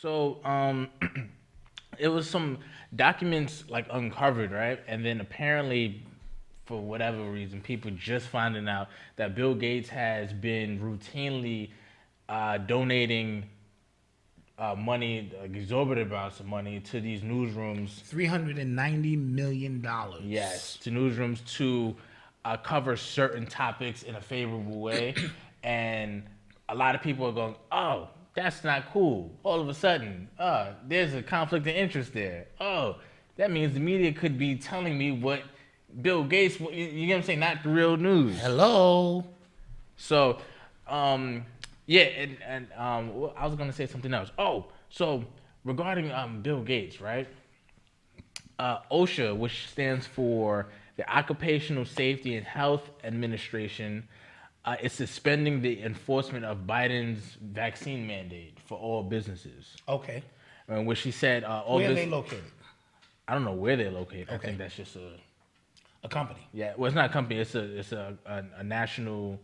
So, it was some documents like uncovered, right? And then apparently, for whatever reason, people just finding out that Bill Gates has been routinely donating money, exorbitant amounts of money, to these newsrooms. $390 million. Yes, to newsrooms to cover certain topics in a favorable way, and a lot of people are going, "Oh, that's not cool." All of a sudden, there's a conflict of interest there. Oh, that means the media could be telling me what Bill Gates, you know what I'm saying, not the real news. Hello. So, yeah, and I was gonna say something else. Oh, so regarding Bill Gates, right? OSHA, which stands for the Occupational Safety and Health Administration, is suspending the enforcement of Biden's vaccine mandate for all businesses. Okay. And which she said, all Where are this, they located? I don't know where they're located. I Okay. think that's just A company. yeah. Well, it's not a company. It's a national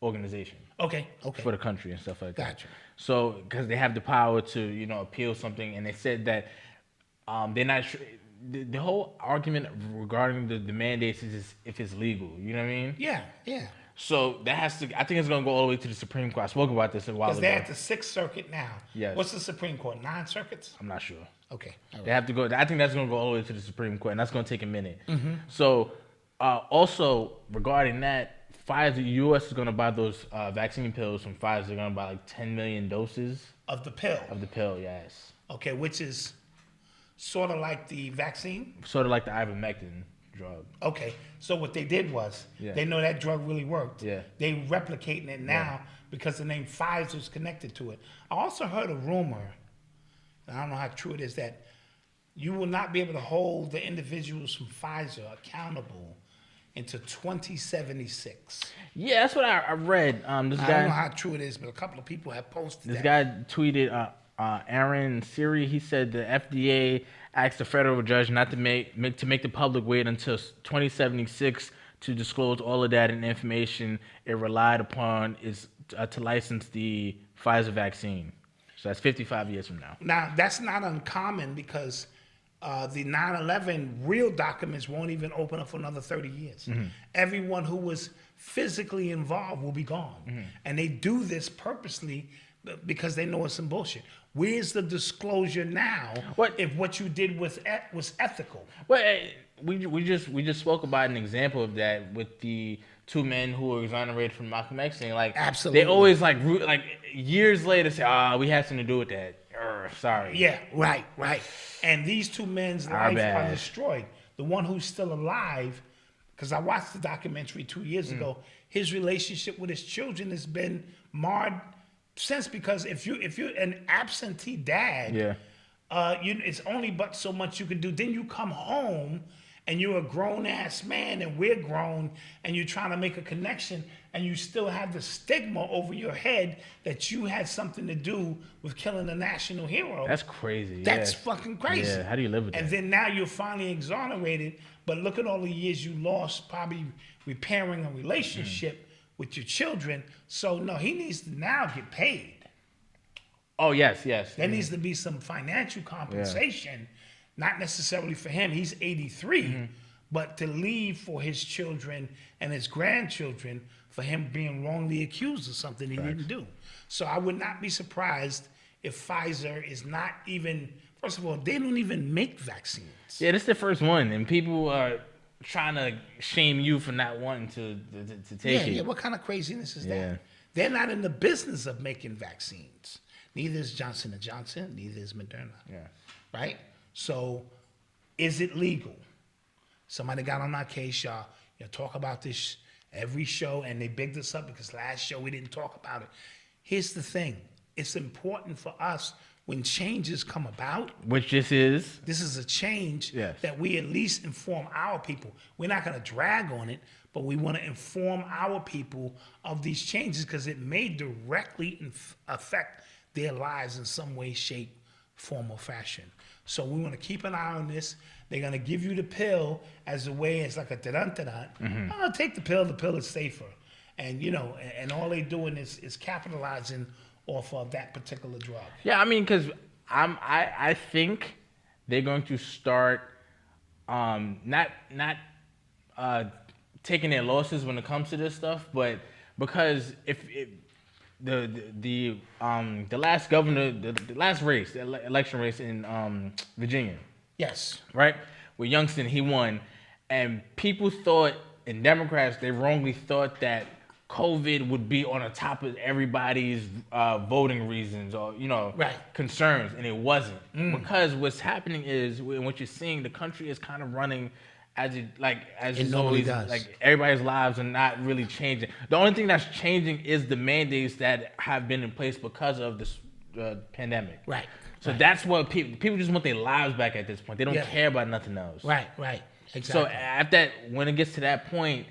organization Okay. Okay. for the country and stuff like that. Gotcha. So because they have the power to appeal something, and they said that they're not. The whole argument regarding the mandates is if it's legal. You know what I mean? Yeah. Yeah. So that has to. I think it's going to go all the way to the Supreme Court. I spoke about this a while Because ago. they're at the Sixth Circuit now. Yes. What's the Supreme Court? 9 circuits? I'm not sure. Okay. All right. They have to go. I think that's going to go all the way to the Supreme Court, and that's going to take a minute. Mm-hmm. So, also regarding that, Pfizer, U.S. is going to buy those vaccine pills from Pfizer. They're going to buy like 10 million doses Of the pill. of the pill. Yes, Okay, which is sort of like the vaccine. sort of like the ivermectin drug. Okay, so what they did was Yeah. they know that drug really worked. Yeah. They replicating it now because the name Pfizer is connected to it. I also heard a rumor, and I don't know how true it is, that you will not be able to hold the individuals from Pfizer accountable until 2076. Yeah, that's what I read. This I don't know guy, how true it is, but a couple of people have posted this that. guy tweeted. Aaron Siri. He said the FDA asked the federal judge not to make the public wait until 2076 to disclose all of that and information it relied upon is to license the Pfizer vaccine. So that's 55 years from now. Now, that's not uncommon because the 9/11 real documents won't even open up for another 30 years. Mm-hmm. Everyone who was physically involved will be gone. Mm-hmm. And they do this purposely because they know it's some bullshit. Where's the disclosure now if what you did was ethical? Well, we just spoke about an example of that with the two men who were exonerated from Malcolm X thing. Like, Absolutely. they always like years later say, we had something to do with that. Sorry. Yeah, right. And these two men's lives bad. are destroyed. The one who's still alive, because I watched the documentary 2 years ago, his relationship with his children has been marred since, because if you're an absentee dad, it's only but so much you can do. Then you come home and you're a grown ass man and we're grown and you're trying to make a connection and you still have the stigma over your head that you had something to do with killing a national hero. That's crazy. That's fucking crazy. Yeah, how do you live with And that? then now you're finally exonerated, but look at all the years you lost probably repairing a relationship with your children. So no, he needs to now get paid. Oh, yes. There needs to be some financial compensation, not necessarily for him. He's 83, but to leave for his children and his grandchildren for him being wrongly accused of something he didn't do. So I would not be surprised if Pfizer is not even, first of all, they don't even make vaccines. Yeah, this is the first one, and people are trying to shame you for not wanting to take it. Yeah, what kind of craziness is Yeah. that? They're not in the business of making vaccines. Neither is Johnson & Johnson, neither is Moderna. Yeah. Right? So, is it legal? Somebody got on our case, y'all. Talk about this every show, and they bigged us up because last show we didn't talk about it. Here's the thing. It's important for us when changes come about. Which this is. This is a change Yes. that we at least inform our people. We're not going to drag on it, but we want to inform our people of these changes because it may directly affect their lives in some way, shape, form, or fashion. So we want to keep an eye on this. They're going to give you the pill as a way, it's like a da-dun-da-dun. Take the pill is safer. And, and all they're doing is capitalizing off of that particular drug. Yeah, I mean, because I think they're going to start not taking their losses when it comes to this stuff, but because if the last governor, the last race, the election race in Virginia, Yes. right, with Youngstown, he won, and people thought, and Democrats, they wrongly thought that COVID would be on the top of everybody's voting reasons or Right. concerns, and it wasn't, because what's happening is, what you're seeing, the country is kind of running as it It normally does. like everybody's lives are not really changing. The only thing that's changing is the mandates that have been in place because of this pandemic. Right. So right. that's what people just want their lives back at this point. They don't Yeah. care about nothing else. Right. Exactly. So at that, when it gets to that point,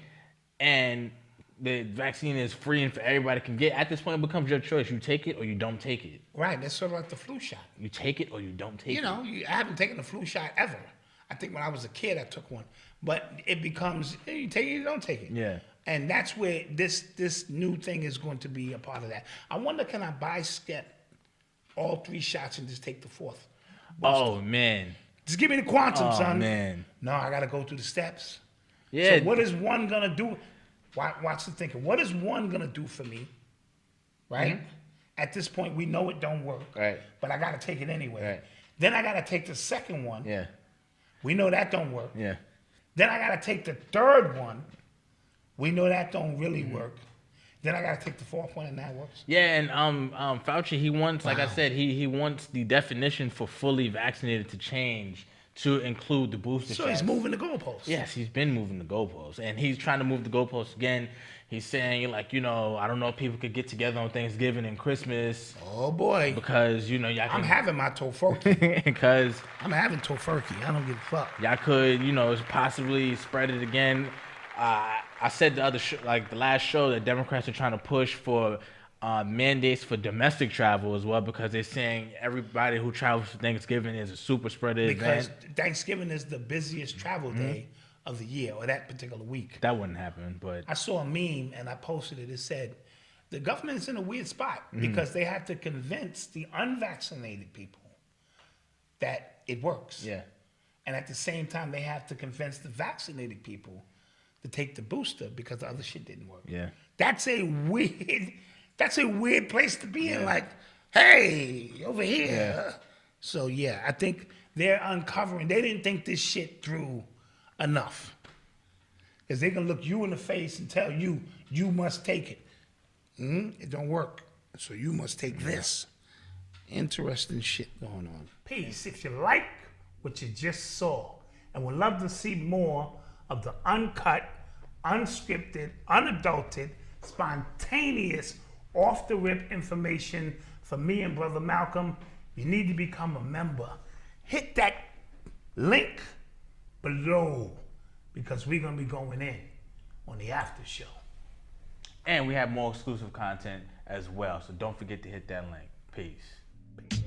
and the vaccine is free and for everybody can get, at this point it becomes your choice. You take it or you don't take it. Right. That's sort of like the flu shot. You take it or you don't take it. I haven't taken a flu shot ever. I think when I was a kid, I took one. But it becomes, you take it, you don't take it. Yeah. And that's where this new thing is going to be a part of that. I wonder, can I get all 3 shots and just take the 4th? Oh, man. Just give me the quantum, son. Oh, man. No, I got to go through the steps. Yeah. So what is one going to do? Watch the thinking. What is one going to do for me? Right? Mm-hmm. At this point, we know it don't work. Right. But I got to take it anyway. Right. Then I got to take the second one. Yeah. We know that don't work. Yeah. Then I got to take the third one. We know that don't really work. Then I got to take the 4th one, and that works. Yeah, and Fauci, he wants, like I said, he wants the definition for fully vaccinated to change to include the booster So shots. he's moving the goalposts. Yes, he's been moving the goalposts, and he's trying to move the goalposts again. He's saying, I don't know if people could get together on Thanksgiving and Christmas. Oh boy, because y'all can. I'm having my tofurkey. Because I'm having tofurkey. I don't give a fuck. Y'all could, possibly spread it again. I said the last show, that Democrats are trying to push for mandates for domestic travel as well, because they're saying everybody who travels for Thanksgiving is a super spreader because event. Thanksgiving is the busiest travel day of the year, or that particular week. That wouldn't happen, but I saw a meme and I posted it. It said, the government's in a weird spot because they have to convince the unvaccinated people that it works. Yeah. And at the same time, they have to convince the vaccinated people to take the booster because the other shit didn't work. Yeah. That's a weird place to be in. Like, hey, over here. Yeah. So yeah, I think they're uncovering. They didn't think this shit through enough. Because they can look you in the face and tell you, you must take it. It don't work. So you must take this. Interesting shit going on. Peace. If you like what you just saw and would love to see more of the uncut, unscripted, unadulterated, spontaneous, off-the-rip information from me and Brother Malcolm, you need to become a member. Hit that link below because we're going to be going in on the after show. And we have more exclusive content as well, so don't forget to hit that link. Peace.